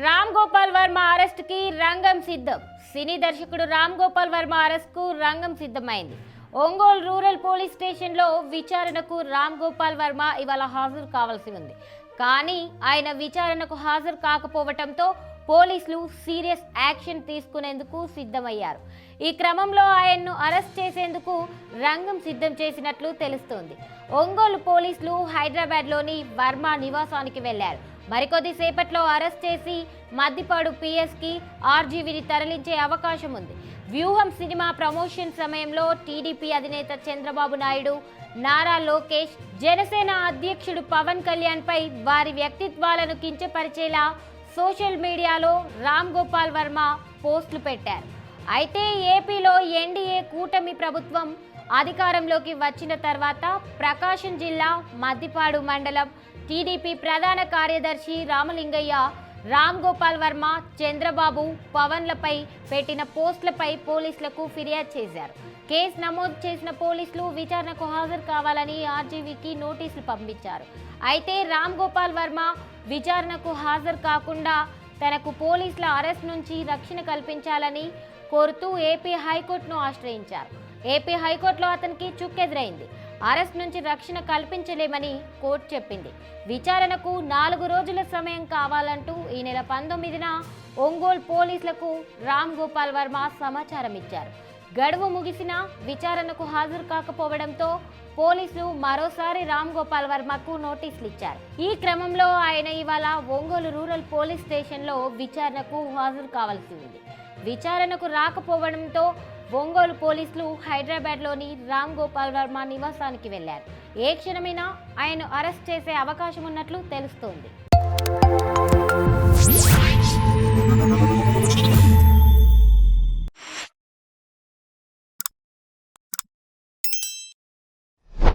Ram Gopal Varma arrest కి రంగం సిద్ధం. సినీ దర్శకుడు రామ్ గోపాల్ వర్మ అరెస్ట్ కు రంగం సిద్ధమైంది. ఒంగోలు రూరల్ పోలీస్ స్టేషన్ లో విచారణకు రామ్ గోపాల్ వర్మ ఇవాళ హాజరు కావాల్సి ఉంది. కానీ ఆయన విచారణకు హాజరు కాకపోవడంతో పోలీసులు సీరియస్ యాక్షన్ తీసుకునేందుకు సిద్ధమయ్యారు. ఈ క్రమంలో ఆయన్ను అరెస్ట్ చేసేందుకు రంగం సిద్ధం చేసినట్లు తెలుస్తోంది. ఒంగోలు పోలీసులు హైదరాబాద్లోని వర్మ నివాసానికి వెళ్లారు. మరికొద్ది సేపట్లో అరెస్ట్ చేసి మద్దిపాడు పిఎస్కి ఆర్జీవీని తరలించే అవకాశం ఉంది. వ్యూహం సినిమా ప్రమోషన్ సమయంలో టీడీపీ అధినేత చంద్రబాబు నాయుడు, నారా లోకేష్, జనసేన అధ్యక్షుడు పవన్ కళ్యాణ్ పై వారి వ్యక్తిత్వాలను కించపరిచేలా సోషల్ మీడియాలో రామ్ గోపాల్ వర్మ పోస్టులు పెట్టారు. అయితే ఏపీలో ఎన్డీఏ కూటమి ప్రభుత్వం అధికారంలోకి వచ్చిన తర్వాత ప్రకాశం జిల్లా మద్దిపాడు మండలం టీడీపీ ప్రధాన కార్యదర్శి రామలింగయ్య రామ్ గోపాల్ వర్మ, చంద్రబాబు, పవన్లపై పెట్టిన పోస్టులపై పోలీసులకు ఫిర్యాదు చేశారు. కేసు నమోదు చేసిన పోలీసులు విచారణకు హాజరు కావాలని ఆర్జీవీకి నోటీసులు పంపించారు. అయితే రామ్ గోపాల్ వర్మ విచారణకు హాజరు కాకుండా తనకు పోలీసుల అరెస్ట్ నుంచి రక్షణ కల్పించాలని కోరుతూ ఏపీ హైకోర్టును ఆశ్రయించారు. ఏపీ హైకోర్టులో అతనికి చుక్కెదురైంది. అరెస్ట్ నుంచి రక్షణ కల్పించలేమని కోర్టు చెప్పింది. విచారణకు 4 రోజుల సమయం కావాలంటూ ఈ నెల 19న ఒంగోలు పోలీసులకు రామ్ గోపాల్ వర్మ సమాచారం ఇచ్చారు. గడువు ముగిసినా విచారణకు హాజరు కాకపోవడంతో పోలీసులు మరోసారి రామ్ గోపాల్ వర్మకు నోటీసులు ఇచ్చారు. ఈ క్రమంలో ఆయన ఇవాళ ఒంగోలు రూరల్ పోలీస్ స్టేషన్లో విచారణకు హాజరు కావాల్సి ఉంది. విచారణకు రాకపోవడంతో ఒంగోలు పోలీసులు హైదరాబాద్లోని రామ్ గోపాల్ వర్మ నివాసానికి వెళ్లారు. ఏ క్షణమైనా ఆయన అరెస్ట్ చేసే అవకాశం ఉన్నట్లు తెలుస్తోంది.